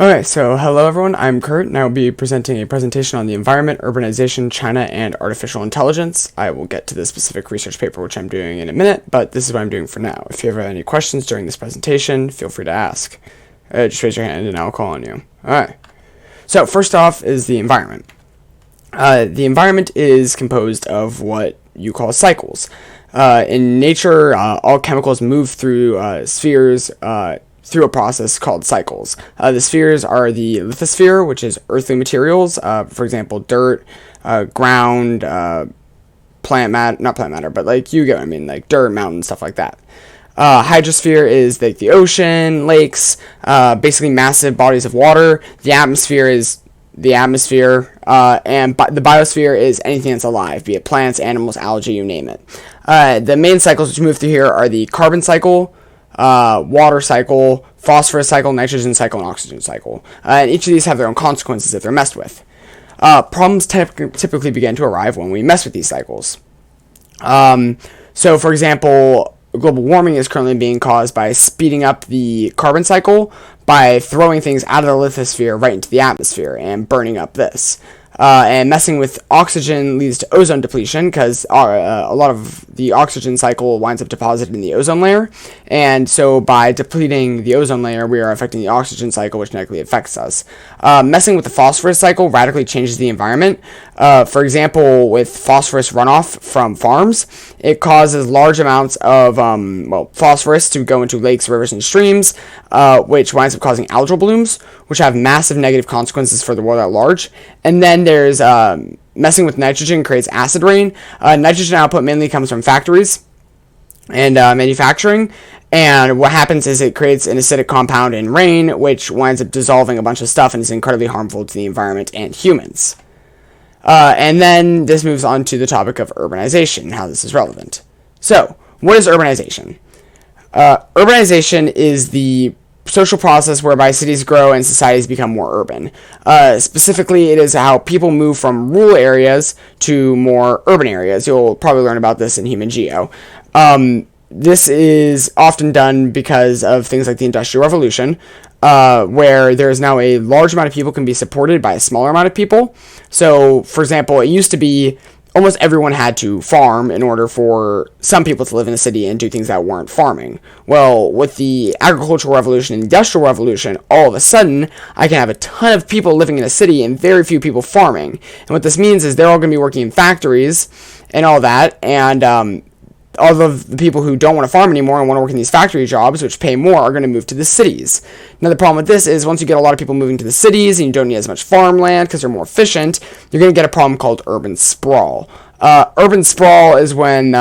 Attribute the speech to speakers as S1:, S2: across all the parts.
S1: Okay, so hello everyone, I'm Kurt, and I will be presenting a presentation on the environment, urbanization, China, and artificial intelligence. I will get to the specific research paper which I'm doing in a minute, but this is what I'm doing for now. If you ever have any questions during this presentation, feel free to ask. Just raise your hand and I'll call on you. Alright, so first off is the environment. The environment is composed of what you call cycles. In nature, all chemicals move through spheres, through a process called cycles. The spheres are the lithosphere, which is earthly materials, for example, dirt, ground, not plant matter, but like you get what I mean, like dirt, mountains, stuff like that. Hydrosphere is like the ocean, lakes, basically massive bodies of water. The atmosphere is the atmosphere, and the biosphere is anything that's alive, be it plants, animals, algae, you name it. The main cycles which move through here are the carbon cycle, water cycle, phosphorus cycle, nitrogen cycle, and oxygen cycle. And each of these have their own consequences if they're messed with. Problems typically begin to arrive when we mess with these cycles. So, for example, global warming is currently being caused by speeding up the carbon cycle by throwing things out of the lithosphere right into the atmosphere and burning up this. And messing with oxygen leads to ozone depletion because a lot of the oxygen cycle winds up deposited in the ozone layer. And so by depleting the ozone layer, we are affecting the oxygen cycle, which negatively affects us. Messing with the phosphorus cycle radically changes the environment. For example, with phosphorus runoff from farms, it causes large amounts of phosphorus to go into lakes, rivers, and streams, which winds up causing algal blooms, which have massive negative consequences for the world at large. And then there's messing with nitrogen creates acid rain. Nitrogen output mainly comes from factories and manufacturing. And what happens is it creates an acidic compound in rain, which winds up dissolving a bunch of stuff and is incredibly harmful to the environment and humans. And then this moves on to the topic of urbanization and how this is relevant. So, what is urbanization? Urbanization is the social process whereby cities grow and societies become more urban. Specifically, it is how people move from rural areas to more urban areas. You'll probably learn about this in Human Geo. This is often done because of things like the Industrial Revolution, where there is now a large amount of people can be supported by a smaller amount of people. So, for example, it used to be almost everyone had to farm in order for some people to live in a city and do things that weren't farming. Well, with the agricultural revolution and industrial revolution, all of a sudden, I can have a ton of people living in a city and very few people farming. And what this means is they're all going to be working in factories and all that, and all of the people who don't want to farm anymore and want to work in these factory jobs, which pay more, are going to move to the cities. Now, the problem with this is once you get a lot of people moving to the cities and you don't need as much farmland because they're more efficient, you're going to get a problem called urban sprawl. Urban sprawl is when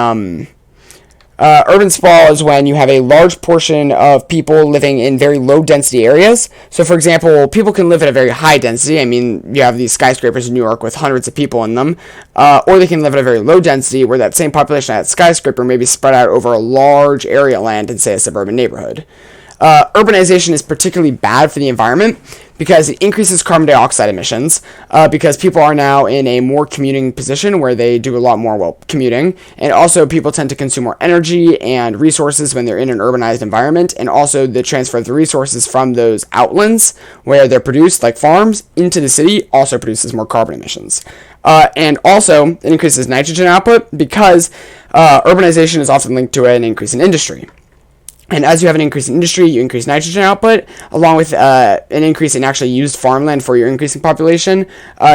S1: you have a large portion of people living in very low density areas. So, for example, people can live at a very high density. I mean, you have these skyscrapers in New York with hundreds of people in them. Or they can live at a very low density where that same population at that skyscraper may be spread out over a large area of land in, say, a suburban neighborhood. Urbanization is particularly bad for the environment because it increases carbon dioxide emissions, because people are now in a more commuting position where they do a lot more, commuting, and also people tend to consume more energy and resources when they're in an urbanized environment, and also the transfer of the resources from those outlands where they're produced, like farms, into the city also produces more carbon emissions. And also, it increases nitrogen output because urbanization is often linked to an increase in industry. And as you have an increase in industry, you increase nitrogen output, along with an increase in actually used farmland for your increasing population.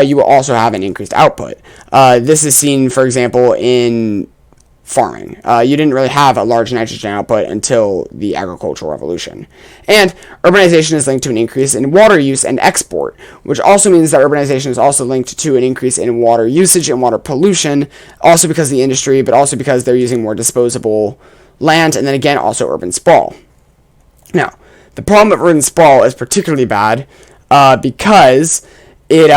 S1: You will also have an increased output. This is seen, for example, in farming. You didn't really have a large nitrogen output until the agricultural revolution. And urbanization is linked to an increase in water use and export, which also means that urbanization is also linked to an increase in water usage and water pollution, also because of the industry, but also because they're using more disposable land, and then again also urban sprawl. Now, the problem of urban sprawl is particularly bad because it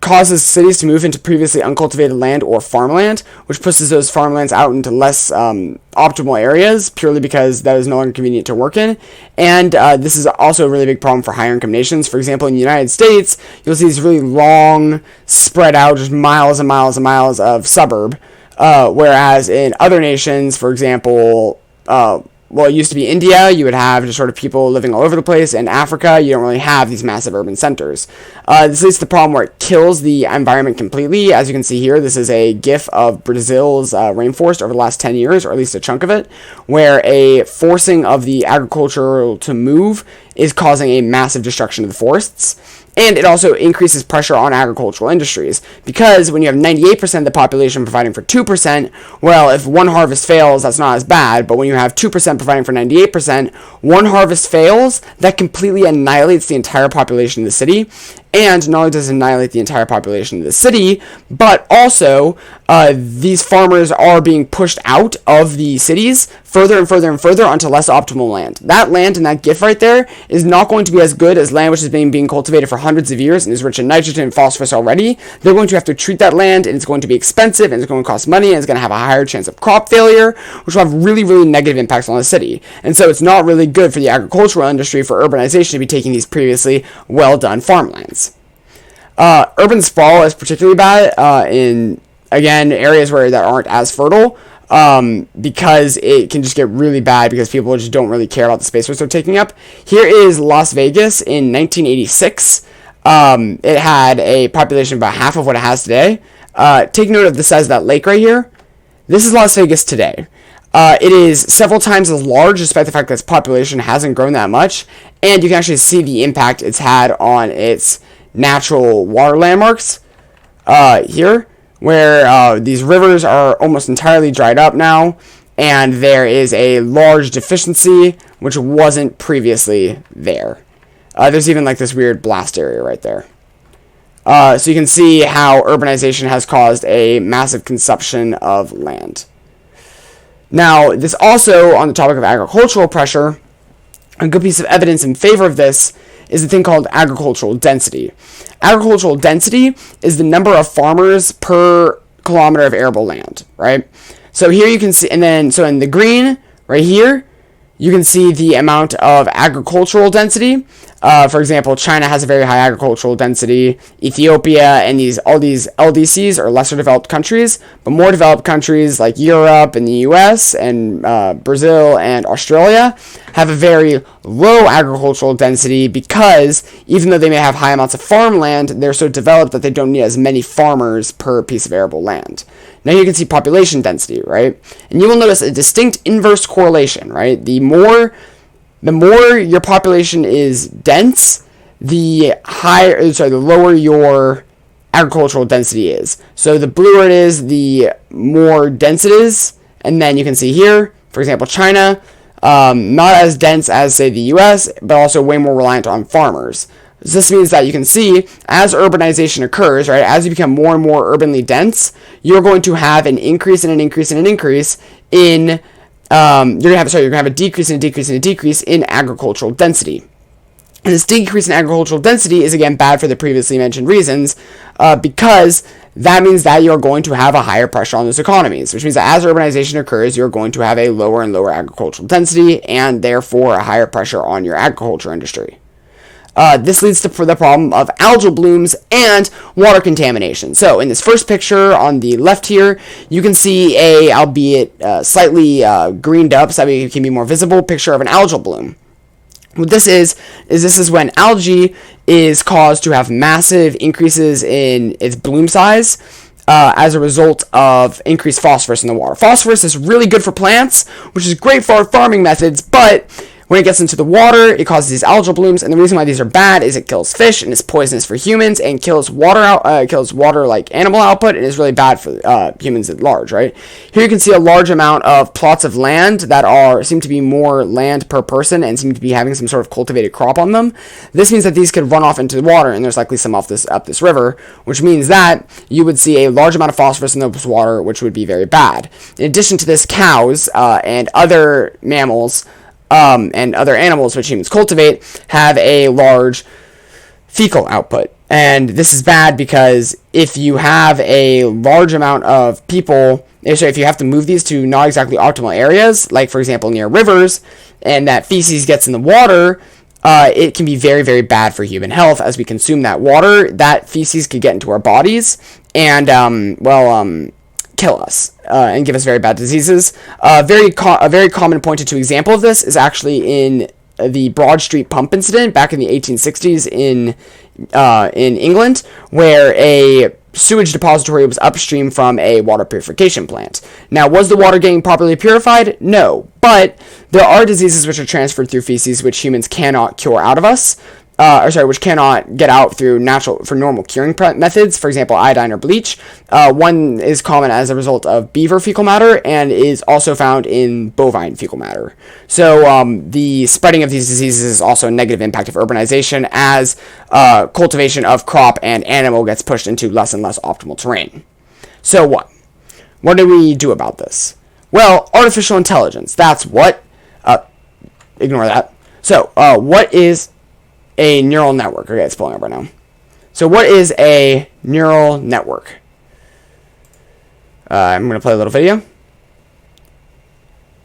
S1: causes cities to move into previously uncultivated land or farmland, which pushes those farmlands out into less optimal areas purely because that is no longer convenient to work in. And this is also a really big problem for higher income nations. For example, in the United States, you'll see these really long, spread out, just miles and miles and miles of suburb. Whereas in other nations, for example, well, it used to be India, you would have just sort of people living all over the place. In Africa, you don't really have these massive urban centers. This leads to the problem where it kills the environment completely. As you can see here, this is a GIF of Brazil's rainforest over the last 10 years, or at least a chunk of it, where a forcing of the agriculture to move is causing a massive destruction of the forests. And it also increases pressure on agricultural industries, because when you have 98% of the population providing for 2%, well, if one harvest fails, that's not as bad, but when you have 2% providing for 98%, one harvest fails, that completely annihilates the entire population of the city. And not only does it annihilate the entire population of the city, but also these farmers are being pushed out of the cities further and further and further onto less optimal land. That land in that GIF right there is not going to be as good as land which is being cultivated for hundreds of years and is rich in nitrogen and phosphorus already. They're going to have to treat that land, and it's going to be expensive, and it's going to cost money, and it's going to have a higher chance of crop failure, which will have really, really negative impacts on the city. And so it's not really good for the agricultural industry, for urbanization, to be taking these previously well-done farmlands. Urban sprawl is particularly bad in, again, areas that aren't as fertile, because it can just get really bad because people just don't really care about the space which they're taking up. Here is Las Vegas in 1986. It had a population about half of what it has today. Take note of the size of that lake right here. This is Las Vegas today. It is several times as large, despite the fact that its population hasn't grown that much, and you can actually see the impact it's had on its natural water landmarks here, where these rivers are almost entirely dried up now, and there is a large deficiency which wasn't previously there. There's even like this weird blast area right there. So you can see how urbanization has caused a massive consumption of land. Now, this also, on the topic of agricultural pressure, a good piece of evidence in favor of this is a thing called agricultural density. Agricultural density is the number of farmers per kilometer of arable land, right? So here you can see, and then, so in the green, right here, you can see the amount of agricultural density. For example, China has a very high agricultural density. Ethiopia and all these LDCs are lesser developed countries, but more developed countries like Europe and the US and Brazil and Australia have a very low agricultural density, because even though they may have high amounts of farmland, they're so developed that they don't need as many farmers per piece of arable land. Now you can see population density, right? And you will notice a distinct inverse correlation, right? The more your population is dense, the lower your agricultural density is. So the bluer it is, the more dense it is. And then you can see here, for example, China, not as dense as, say, the US, but also way more reliant on farmers. So this means that you can see, as urbanization occurs, right, as you become more and more urbanly dense, you're going to have an increase and an increase and an increase in, you're going to have a decrease and a decrease and a decrease in agricultural density. And this decrease in agricultural density is, again, bad for the previously mentioned reasons, because that means that you're going to have a higher pressure on those economies, which means that as urbanization occurs, you're going to have a lower and lower agricultural density, and therefore a higher pressure on your agriculture industry. This leads to the problem of algal blooms and water contamination. So in this first picture on the left here, you can see albeit slightly greened up so that it can be more visible, picture of an algal bloom. What this is when algae is caused to have massive increases in its bloom size as a result of increased phosphorus in the water. Phosphorus is really good for plants, which is great for our farming methods, but when it gets into the water, it causes these algal blooms, and the reason why these are bad is it kills fish, and it's poisonous for humans, and kills water like animal output, and is really bad for humans at large, right? Here you can see a large amount of plots of land that seem to be more land per person, and seem to be having some sort of cultivated crop on them. This means that these could run off into the water, and there's likely some up this river, which means that you would see a large amount of phosphorus in this water, which would be very bad. In addition to this, cows and other mammals and other animals which humans cultivate have a large fecal output. And this is bad because if you have a large amount of people, so if you have to move these to not exactly optimal areas, like for example near rivers, and that feces gets in the water, it can be very, very bad for human health. As we consume that water, that feces could get into our bodies and kill us and give us very bad diseases. A very common pointed to example of this is actually in the Broad Street pump incident back in the 1860s in England, where a sewage depository was upstream from a water purification plant. Now, was the water getting properly purified? No, but there are diseases which are transferred through feces which humans cannot cure out of us. Which cannot get out through normal curing methods, for example, iodine or bleach. One is common as a result of beaver fecal matter and is also found in bovine fecal matter. So the spreading of these diseases is also a negative impact of urbanization as cultivation of crop and animal gets pushed into less and less optimal terrain. So what? What do we do about this? Well, artificial intelligence, that's what. Ignore that. So, what is a neural network? Okay, it's pulling up right now. So what is a neural network? I'm going to play a little video.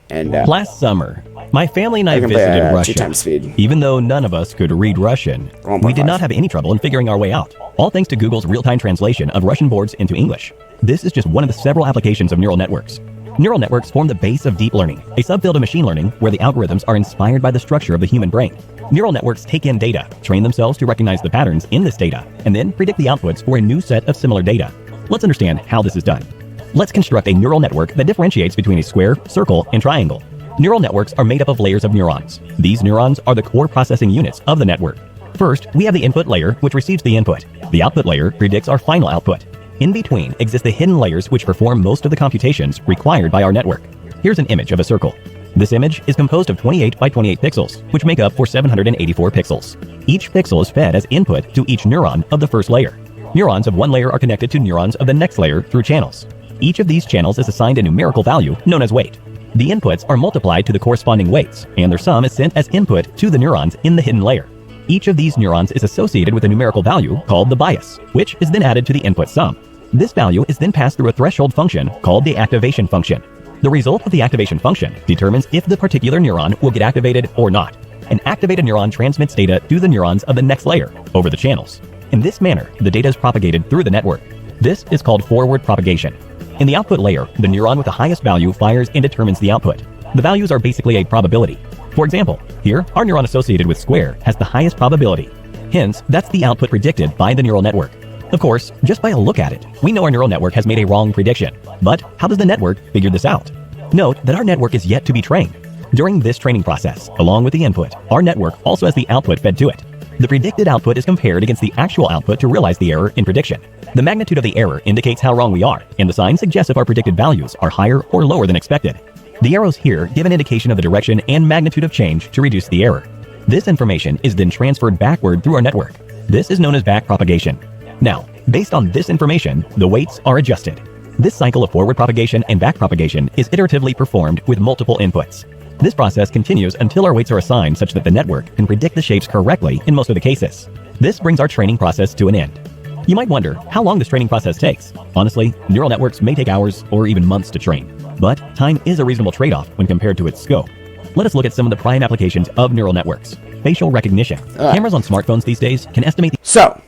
S1: And
S2: last summer, my family and I visited Russia. Even though none of us could read Russian, we did not have any trouble in figuring our way out, all thanks to Google's real-time translation of Russian boards into English. This is just one of the several applications of neural networks. Neural networks form the base of deep learning, a subfield of machine learning where the algorithms are inspired by the structure of the human brain. Neural networks take in data, train themselves to recognize the patterns in this data, and then predict the outputs for a new set of similar data. Let's understand how this is done. Let's construct a neural network that differentiates between a square, circle, and triangle. Neural networks are made up of layers of neurons. These neurons are the core processing units of the network. First, we have the input layer, which receives the input. The output layer predicts our final output. In between exist the hidden layers which perform most of the computations required by our network. Here's an image of a circle. This image is composed of 28 by 28 pixels, which make up for 784 pixels. Each pixel is fed as input to each neuron of the first layer. Neurons of one layer are connected to neurons of the next layer through channels. Each of these channels is assigned a numerical value known as weight. The inputs are multiplied to the corresponding weights, and their sum is sent as input to the neurons in the hidden layer. Each of these neurons is associated with a numerical value called the bias, which is then added to the input sum. This value is then passed through a threshold function called the activation function. The result of the activation function determines if the particular neuron will get activated or not. An activated neuron transmits data to the neurons of the next layer over the channels. In this manner, the data is propagated through the network. This is called forward propagation. In the output layer, the neuron with the highest value fires and determines the output. The values are basically a probability. For example, here, our neuron associated with square has the highest probability. Hence, that's the output predicted by the neural network. Of course, just by a look at it, we know our neural network has made a wrong prediction. But how does the network figure this out? Note that our network is yet to be trained. During this training process, along with the input, our network also has the output fed to it. The predicted output is compared against the actual output to realize the error in prediction. The magnitude of the error indicates how wrong we are, and the sign suggests if our predicted values are higher or lower than expected. The arrows here give an indication of the direction and magnitude of change to reduce the error. This information is then transferred backward through our network. This is known as backpropagation. Now, based on this information, the weights are adjusted. This cycle of forward propagation and backpropagation is iteratively performed with multiple inputs. This process continues until our weights are assigned such that the network can predict the shapes correctly in most of the cases. This brings our training process to an end. You might wonder how long this training process takes. Honestly, neural networks may take hours or even months to train, but time is a reasonable trade-off when compared to its scope. Let us look at some of the prime applications of neural networks. Facial recognition. Cameras on smartphones these days can estimate
S1: So,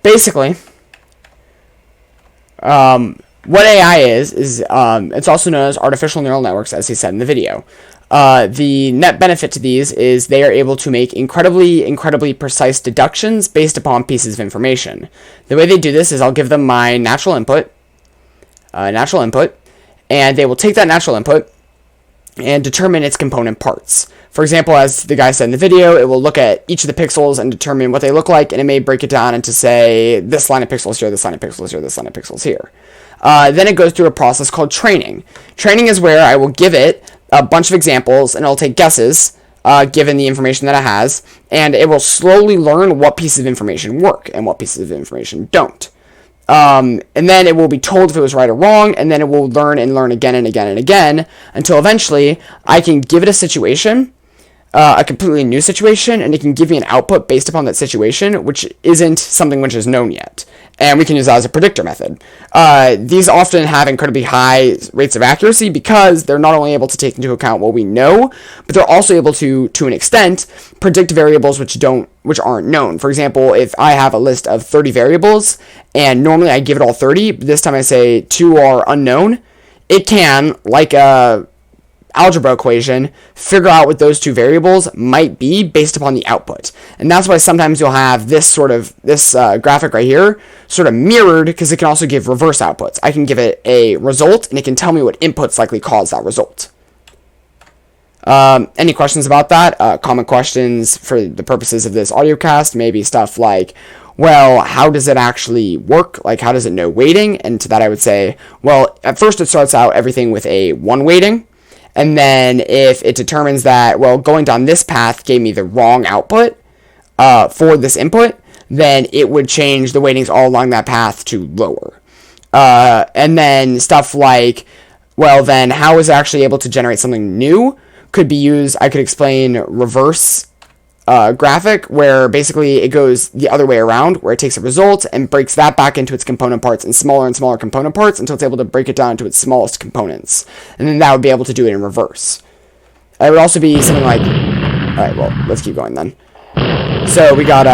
S1: basically, what AI is it's also known as artificial neural networks, as he said in the video. The net benefit to these is they are able to make incredibly precise deductions based upon pieces of information. The way they do this is I'll give them my natural input, and they will take that natural input and determine its component parts. For example, as the guy said in the video, it will look at each of the pixels and determine what they look like, and it may break it down into, say, this line of pixels here, this line of pixels here, this line of pixels here. Then it goes through a process called training. Training is where I will give it a bunch of examples, and it'll take guesses, given the information that it has, and it will slowly learn what pieces of information work and what pieces of information don't. And then it will be told if it was right or wrong, and then it will learn and learn again and again and again, until eventually I can give it a situation, a completely new situation, and it can give me an output based upon that situation, which isn't something which is known yet. and we can use that as a predictor method. These often have incredibly high rates of accuracy because they're not only able to take into account what we know, but they're also able to an extent, predict variables which aren't known. For example, if I have a list of 30 variables, and normally I give it all 30, but this time I say 2 are unknown, it can, like a algebra equation, figure out what those 2 variables might be based upon the output. And that's why sometimes you'll have this graphic right here sort of mirrored, because it can also give reverse outputs. I can give it a result, and it can tell me what inputs likely cause that result. Any questions about that? Common questions for the purposes of this audiocast, maybe stuff like, well, how does it actually work? Like, how does it know weighting? And to that I would say, well, at first it starts out everything with a 1 weighting. And then if it determines that, well, going down this path gave me the wrong output for this input, then it would change the weightings all along that path to lower. And then stuff like, well, then how is it actually able to generate something new? Could be used, I could explain reverse graphic, where basically it goes the other way around, where it takes a result and breaks that back into its component parts and smaller component parts until it's able to break it down to its smallest components. And then that would be able to do it in reverse. It would also be something like, alright, well, let's keep going then. So we got,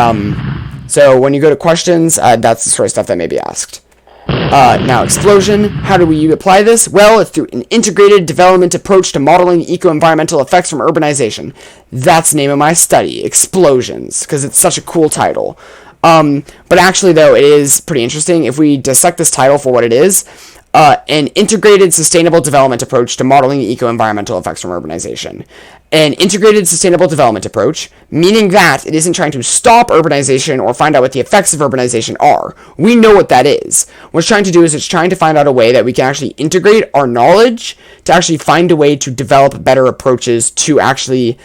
S1: so when you go to questions, that's the sort of stuff that may be asked. Now, explosion, how do we apply this? Well, it's through an integrated development approach to modeling eco-environmental effects from urbanization. That's the name of my study, Explosions, because it's such a cool title. But actually, though, it is pretty interesting. If we dissect this title for what it is, an integrated sustainable development approach to modeling eco-environmental effects from urbanization. An integrated sustainable development approach, meaning that it isn't trying to stop urbanization or find out what the effects of urbanization are. We know what that is. What it's trying to do is it's trying to find out a way that we can actually integrate our knowledge to actually find a way to develop better approaches to actually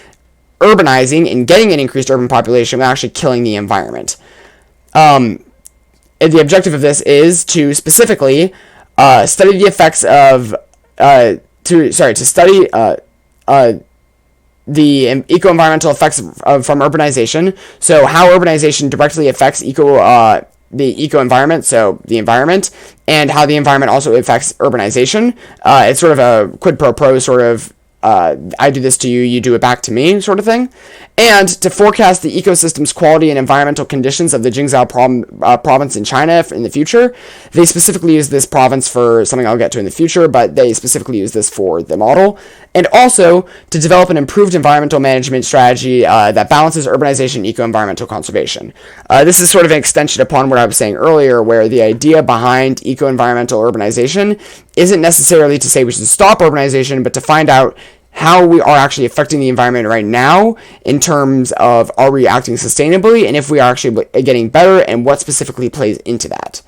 S1: urbanizing and getting an increased urban population without actually killing the environment. And the objective of this is to specifically study the effects of the eco-environmental effects from urbanization. So how urbanization directly affects the eco-environment, so the environment, and how the environment also affects urbanization. It's sort of a quid pro quo sort of I do this to you, you do it back to me sort of thing. And to forecast the ecosystem's quality and environmental conditions of the Jingzhou province in China in the future. They specifically use this province for something I'll get to in the future, but they specifically use this for the model. And also to develop an improved environmental management strategy that balances urbanization and eco-environmental conservation. This is sort of an extension upon what I was saying earlier, where the idea behind eco-environmental urbanization isn't necessarily to say we should stop urbanization, but to find out how we are actually affecting the environment right now in terms of are we acting sustainably, and if we are actually getting better, and what specifically plays into that.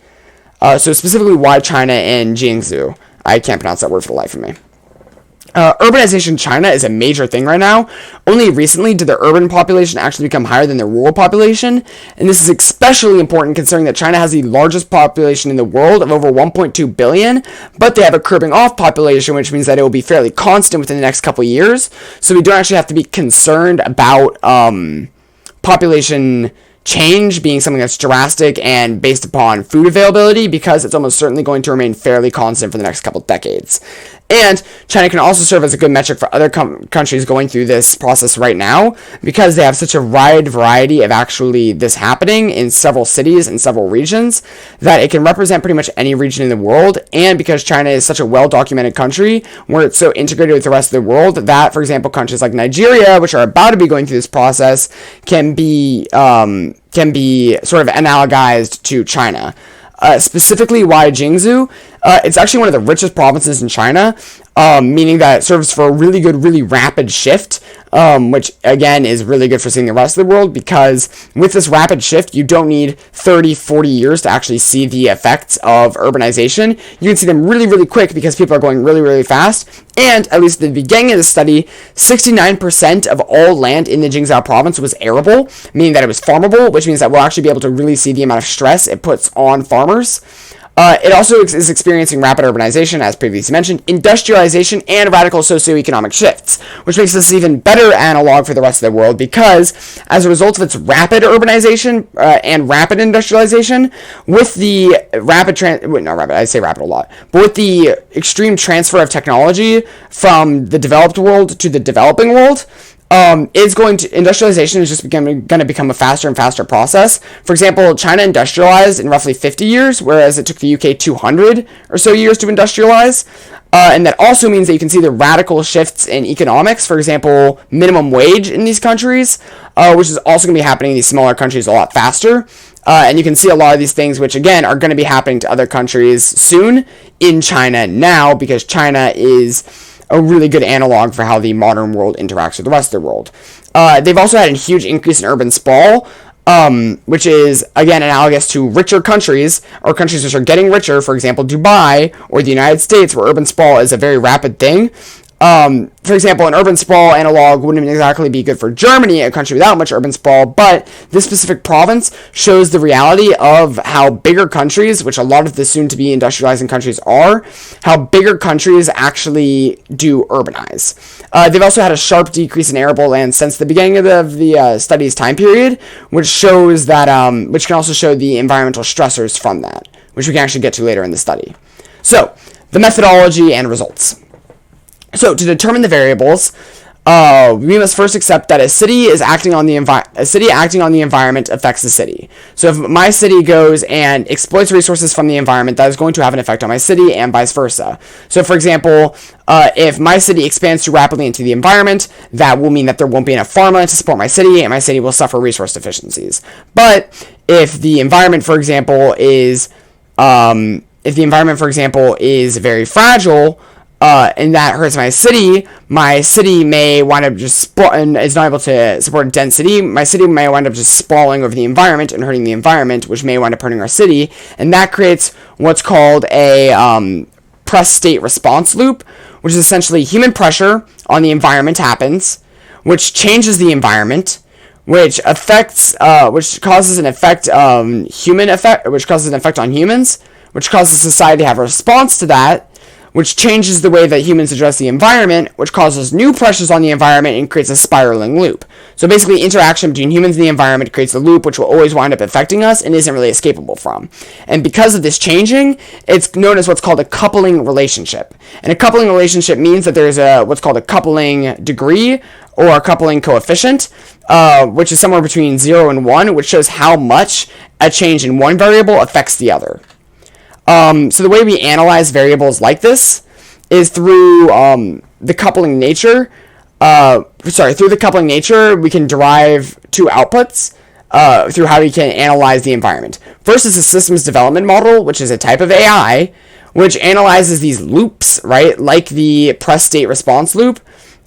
S1: So specifically why China and Jiangsu. I can't pronounce that word for the life of me. Urbanization in China is a major thing right now. Only recently did the urban population actually become higher than the rural population, and this is especially important considering that China has the largest population in the world of over 1.2 billion, but they have a curbing off population, which means that it will be fairly constant within the next couple years, so we don't actually have to be concerned about population change being something that's drastic and based upon food availability, because it's almost certainly going to remain fairly constant for the next couple decades. And China can also serve as a good metric for other countries going through this process right now, because they have such a wide variety of actually this happening in several cities and several regions, that it can represent pretty much any region in the world. And because China is such a well-documented country, where it's so integrated with the rest of the world, that, for example, countries like Nigeria, which are about to be going through this process, can be sort of analogized to China. Specifically, why Jiangsu? It's actually one of the richest provinces in China, meaning that it serves for a really good, really rapid shift, which, again, is really good for seeing the rest of the world, because with this rapid shift, you don't need 30, 40 years to actually see the effects of urbanization. You can see them really, really quick because people are going really, really fast. And, at least at the beginning of the study, 69% of all land in the Jingzhou province was arable, meaning that it was farmable, which means that we'll actually be able to really see the amount of stress it puts on farmers. It also is experiencing rapid urbanization, as previously mentioned, industrialization, and radical socioeconomic shifts, which makes this even better analog for the rest of the world because, as a result of its rapid urbanization and rapid industrialization, with the with the extreme transfer of technology from the developed world to the developing world, industrialization is just going to become a faster and faster process. For example, China industrialized in roughly 50 years, whereas it took the UK 200 or so years to industrialize. And that also means that you can see the radical shifts in economics. For example, minimum wage in these countries, which is also going to be happening in these smaller countries a lot faster. And you can see a lot of these things, which again are going to be happening to other countries soon in China now, because China is a really good analog for how the modern world interacts with the rest of the world. They've also had a huge increase in urban sprawl, which is, again, analogous to richer countries, or countries which are getting richer, for example, Dubai or the United States, where urban sprawl is a very rapid thing. For example, an urban sprawl analog wouldn't exactly be good for Germany, a country without much urban sprawl, but this specific province shows the reality of how bigger countries, which a lot of the soon-to-be industrializing countries are, how bigger countries actually do urbanize. They've also had a sharp decrease in arable land since the beginning of the study's time period, which shows that, which can also show the environmental stressors from that, which we can actually get to later in the study. So, the methodology and results. So, to determine the variables, we must first accept that a city acting on the environment affects the city. So, if my city goes and exploits resources from the environment, that is going to have an effect on my city, and vice versa. So, for example, if my city expands too rapidly into the environment, that will mean that there won't be enough farmland to support my city, and my city will suffer resource deficiencies. But if the environment, for example, is very fragile, and that hurts my city may wind up just is not able to support density. My city may wind up just sprawling over the environment and hurting the environment, which may wind up hurting our city, and that creates what's called a press state response loop, which is essentially human pressure on the environment happens, which changes the environment, which causes an effect on humans, which causes society to have a response to that, which changes the way that humans address the environment, which causes new pressures on the environment and creates a spiraling loop. So basically, interaction between humans and the environment creates a loop which will always wind up affecting us and isn't really escapable from. And because of this changing, it's known as what's called a coupling relationship. And a coupling relationship means that there's what's called a coupling degree or a coupling coefficient, which is somewhere between 0 and 1, which shows how much a change in one variable affects the other. So the way we analyze variables like this is through the coupling nature. Through the coupling nature, we can derive two outputs through how we can analyze the environment. First is a systems development model, which is a type of AI, which analyzes these loops, right? Like the press state response loop.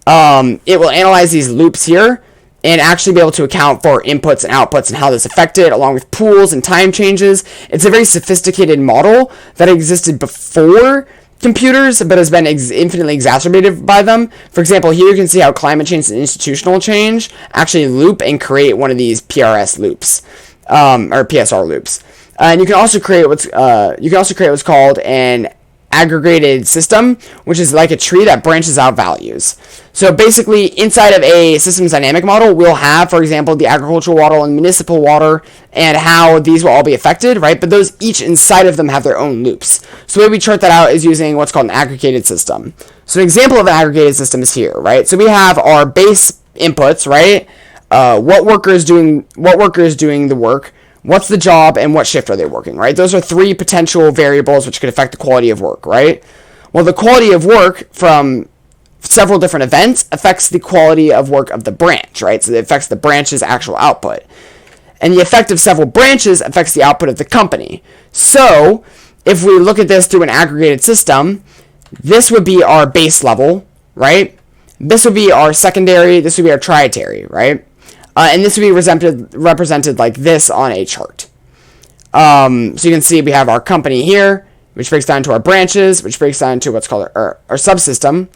S1: It will analyze these loops here and actually be able to account for inputs and outputs and how this affected, along with pools and time changes. It's a very sophisticated model that existed before computers, but has been infinitely exacerbated by them. For example, here you can see how climate change and institutional change actually loop and create one of these PRS loops, or PSR loops. And you can also create what's called an aggregated system, which is like a tree that branches out values. So basically, inside of a systems dynamic model, we'll have, for example, the agricultural water and municipal water, and how these will all be affected, right? But those each inside of them have their own loops. So the way we chart that out is using what's called an aggregated system. So an example of an aggregated system is here, right? So we have our base inputs, right? What worker is doing the work, what's the job, and what shift are they working, right? Those are three potential variables which could affect the quality of work, right? Well, the quality of work from several different events affects the quality of work of the branch, right? So it affects the branch's actual output. And the effect of several branches affects the output of the company. So, if we look at this through an aggregated system, this would be our base level, right? This would be our secondary, this would be our tertiary, right? And this would be represented like this on a chart. So you can see we have our company here, which breaks down to our branches, which breaks down to what's called our subsystem.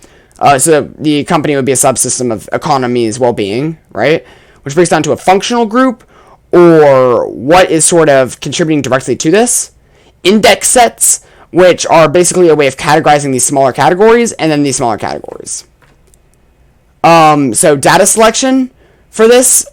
S1: So the company would be a subsystem of economy's well-being, right? Which breaks down to a functional group, or what is sort of contributing directly to this, index sets, which are basically a way of categorizing these smaller categories, and then these smaller categories. So data selection for this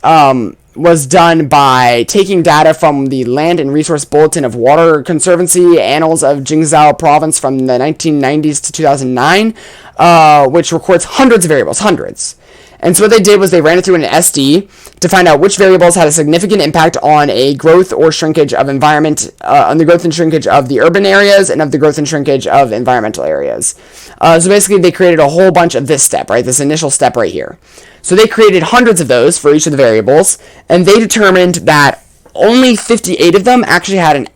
S1: was done by taking data from the Land and Resource Bulletin of Water Conservancy Annals of Jingzhou Province from the 1990s to 2009, which records hundreds of variables, hundreds. And so what they did was they ran it through an SD to find out which variables had a significant impact on a growth or shrinkage of environment, on the growth and shrinkage of the urban areas and of the growth and shrinkage of environmental areas. So basically they created a whole bunch of this step, right? This initial step right here. So they created hundreds of those for each of the variables, and they determined that only 58 of them actually had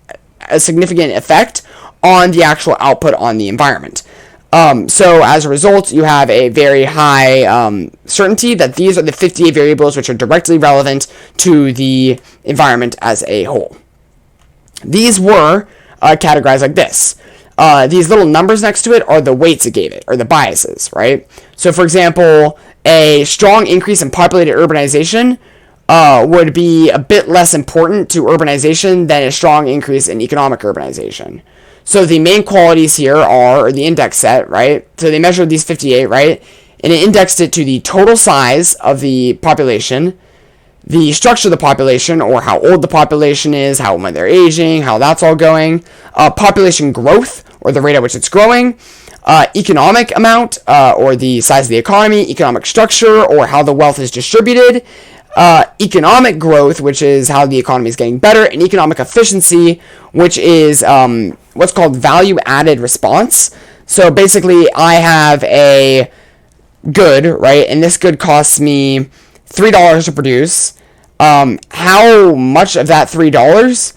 S1: a significant effect on the actual output on the environment. So as a result, you have a very high certainty that these are the 58 variables which are directly relevant to the environment as a whole. These were categorized like this. These little numbers next to it are the weights it gave it, or the biases, right? So for example, a strong increase in populated urbanization would be a bit less important to urbanization than a strong increase in economic urbanization. So the main qualities here are, or the index set, right? So they measured these 58, right? And it indexed it to the total size of the population, the structure of the population, or how old the population is, how much they're aging, how that's all going, population growth, or the rate at which it's growing, economic amount, or the size of the economy, economic structure, or how the wealth is distributed, economic growth, which is how the economy is getting better, and economic efficiency, which is what's called value-added response. So basically, I have a good, right, and this good costs me $3 to produce. How much of that $3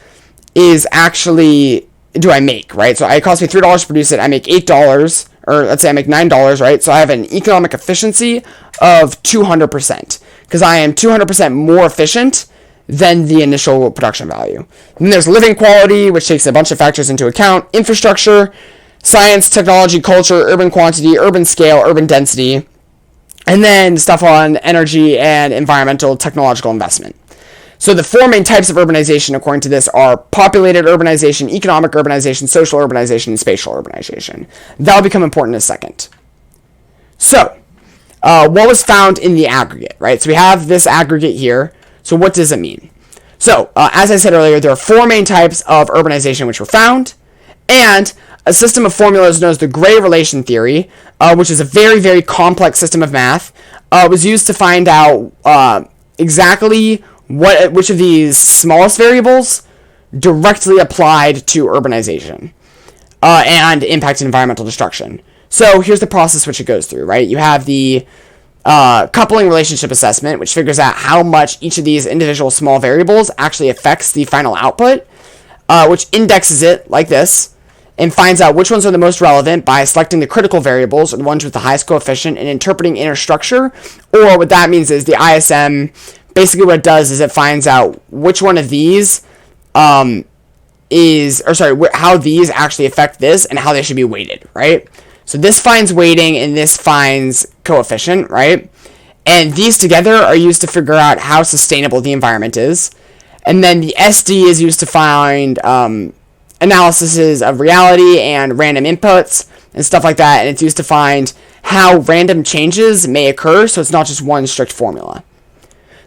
S1: is actually do I make, right? So it costs me $3 to produce it. I make $8, or let's say I make $9, right? So I have an economic efficiency of 200%, because I am 200% more efficient than the initial production value. Then there's living quality, which takes a bunch of factors into account: infrastructure, science, technology, culture, urban quantity, urban scale, urban density, and then stuff on energy and environmental technological investment. So the four main types of urbanization, according to this, are populated urbanization, economic urbanization, social urbanization, and spatial urbanization. That'll become important in a second. So, what was found in the aggregate, right? So we have this aggregate here. So what does it mean? So, as I said earlier, there are four main types of urbanization which were found, and a system of formulas known as the Gray relation theory, which is a very, very complex system of math, was used to find out exactly which of these smallest variables directly applied to urbanization and impacted environmental destruction. So here's the process which it goes through, right? You have the coupling relationship assessment, which figures out how much each of these individual small variables actually affects the final output, which indexes it like this, and finds out which ones are the most relevant by selecting the critical variables, or the ones with the highest coefficient, and interpreting inner structure. Or what that means is the ISM, basically what it does is it finds out which one of these how these actually affect this and how they should be weighted, right? So this finds weighting and this finds coefficient, right? And these together are used to figure out how sustainable the environment is. And then the SD is used to find analyses of reality and random inputs and stuff like that. And it's used to find how random changes may occur, so it's not just one strict formula.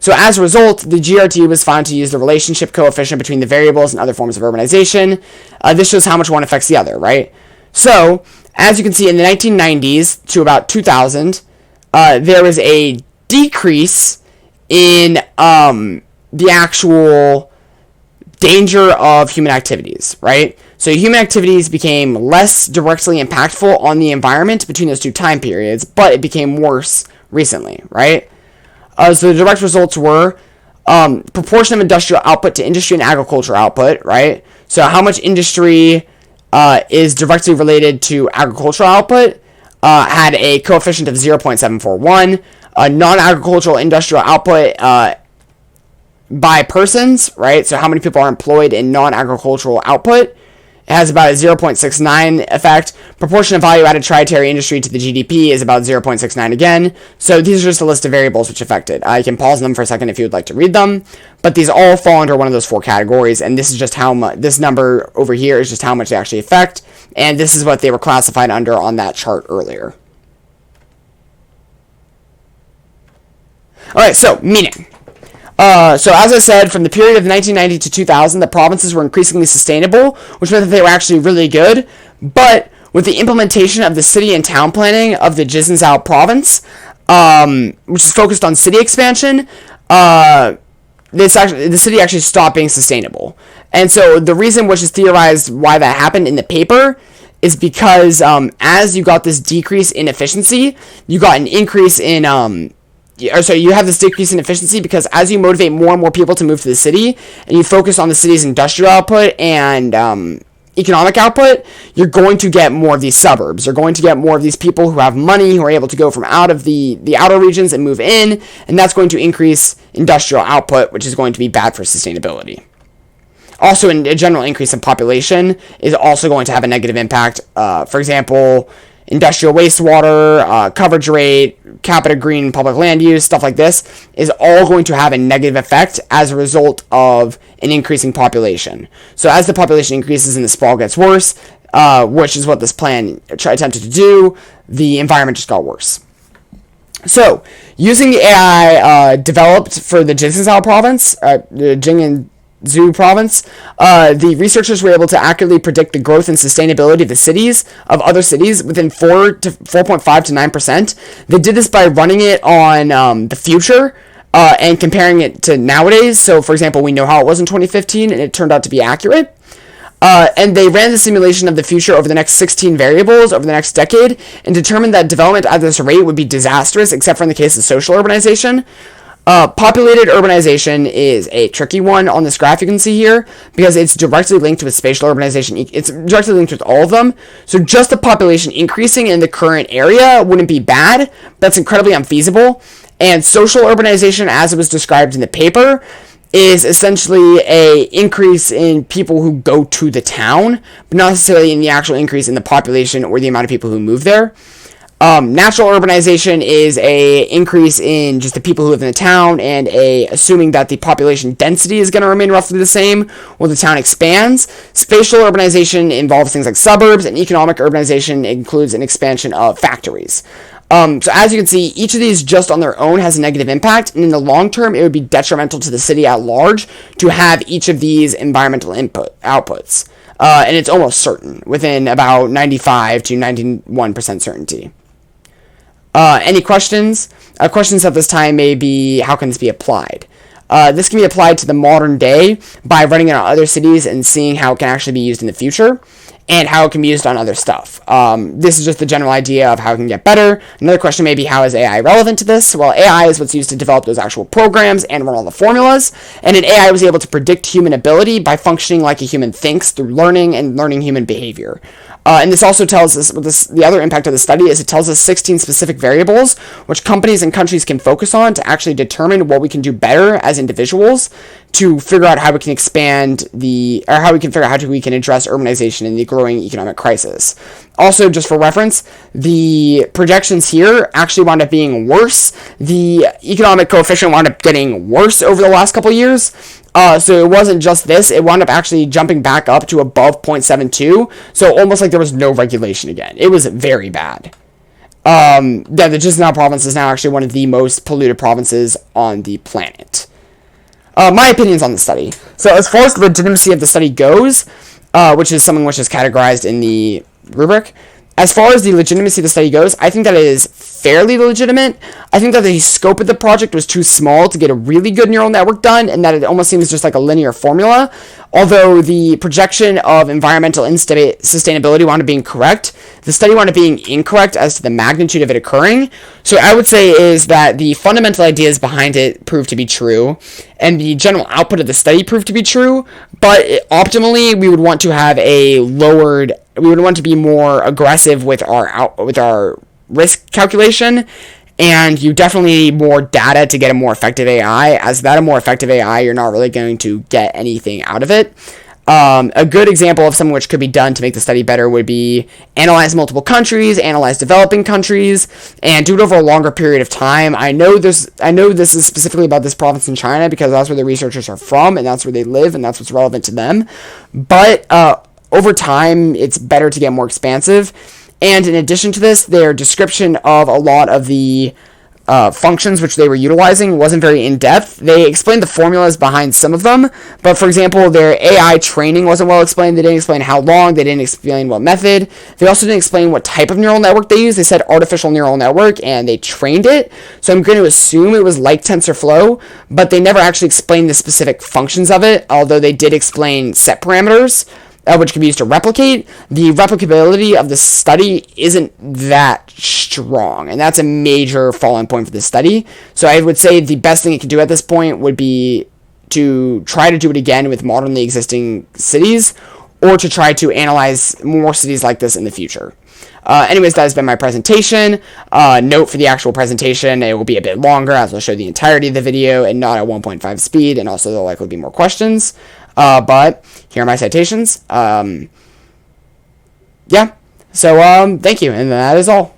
S1: So as a result, the GRT was found to use the relationship coefficient between the variables and other forms of urbanization. This shows how much one affects the other, right? So, as you can see, in the 1990s to about 2000, there was a decrease in the actual danger of human activities, right? So human activities became less directly impactful on the environment between those two time periods, but it became worse recently, right? So the direct results were proportion of industrial output to industry and agriculture output, right? So how much industry is directly related to agricultural output had a coefficient of 0.741. Non-agricultural industrial output by persons, right? So how many people are employed in non-agricultural output it has about a 0.69 effect. Proportion of value-added trietary industry to the GDP is about 0.69 again. So these are just a list of variables which affect it. I can pause them for a second if you would like to read them, but these all fall under one of those 4 categories, and this is just how much, this number over here is just how much they actually affect, and this is what they were classified under on that chart earlier. Alright, so, meaning. So as I said, from the period of 1990 to 2000, the provinces were increasingly sustainable, which meant that they were actually really good. But with the implementation of the city and town planning of the Jiangsu province, which is focused on city expansion, the city actually stopped being sustainable. And so the reason which is theorized why that happened in the paper is because as you got this decrease in efficiency, you got an increase in you have this decrease in efficiency because as you motivate more and more people to move to the city and you focus on the city's industrial output and economic output, you're going to get more of these suburbs. You're going to get more of these people who have money, who are able to go from out of the outer regions and move in, and that's going to increase industrial output, which is going to be bad for sustainability. Also, a general increase in population is also going to have a negative impact. For example, industrial wastewater, coverage rate, capita green public land use, stuff like this, is all going to have a negative effect as a result of an increasing population. So as the population increases and the sprawl gets worse, which is what this plan attempted to do, the environment just got worse. So, using the AI developed for the Jiangsu province, Zhu province, the researchers were able to accurately predict the growth and sustainability of the cities, of other cities, within 4.5 to 9%. They did this by running it on the future and comparing it to nowadays. So, for example, we know how it was in 2015, and it turned out to be accurate. And they ran the simulation of the future over the next 16 variables over the next decade and determined that development at this rate would be disastrous, except for in the case of social urbanization. Populated urbanization is a tricky one on this graph you can see here because it's directly linked with spatial urbanization. It's directly linked with all of them. So just the population increasing in the current area wouldn't be bad. That's incredibly unfeasible. And social urbanization, as it was described in the paper, is essentially a increase in people who go to the town, but not necessarily in the actual increase in the population or the amount of people who move there. Natural urbanization is a increase in just the people who live in the town and assuming that the population density is going to remain roughly the same while the town expands. Spatial urbanization involves things like suburbs, and economic urbanization includes an expansion of factories. So as you can see, each of these just on their own has a negative impact, and in the long term, it would be detrimental to the city at large to have each of these environmental outputs. And it's almost certain, within about 95 to 91% certainty. Any questions? Questions at this time may be, how can this be applied? This can be applied to the modern day by running it on other cities and seeing how it can actually be used in the future, and how it can be used on other stuff. This is just the general idea of how it can get better. Another question may be, how is AI relevant to this? Well, AI is what's used to develop those actual programs and run all the formulas, and an AI was able to predict human ability by functioning like a human thinks through learning and learning human behavior. And this also tells us, the other impact of the study is it tells us 16 specific variables which companies and countries can focus on to actually determine what we can do better as individuals to figure out how we can expand how we can address urbanization and the growing economic crisis. Also, just for reference, the projections here actually wound up being worse. The economic coefficient wound up getting worse over the last couple of years. So it wasn't just this, it wound up actually jumping back up to above 0.72, so almost like there was no regulation again. It was very bad. The Jiangsu province is now actually one of the most polluted provinces on the planet. My opinions on the study. So as far as the legitimacy of the study goes, which is something which is categorized in the rubric, as far as the legitimacy of the study goes, I think that it is fairly legitimate. I think that the scope of the project was too small to get a really good neural network done, and that it almost seems just like a linear formula. Although the projection of environmental sustainability wound up being correct, the study wound up being incorrect as to the magnitude of it occurring. So I would say is that the fundamental ideas behind it proved to be true, and the general output of the study proved to be true, but optimally we would want to have we would want to be more aggressive with our risk calculation, and you definitely need more data to get a more effective AI. As without a more effective AI, you're not really going to get anything out of it. A good example of something which could be done to make the study better would be analyze multiple countries, analyze developing countries, and do it over a longer period of time. I know this is specifically about this province in China because that's where the researchers are from, and that's where they live, and that's what's relevant to them. But over time, it's better to get more expansive. And in addition to this, their description of a lot of the functions which they were utilizing wasn't very in-depth. They explained the formulas behind some of them, but for example, their AI training wasn't well explained. They didn't explain how long, they didn't explain what method. They also didn't explain what type of neural network they used. They said artificial neural network, and they trained it, so I'm going to assume it was like TensorFlow, but they never actually explained the specific functions of it, although they did explain set parameters, which can be used to replicate. The replicability of the study isn't that strong, and that's a major falling point for this study. So I would say the best thing it can do at this point would be to try to do it again with modernly existing cities, or to try to analyze more cities like this in the future. Anyways, that has been my presentation. Note for the actual presentation, it will be a bit longer as I'll show the entirety of the video and not at 1.5 speed, and also there'll likely be more questions. But here are my citations. Yeah, so thank you, and that is all.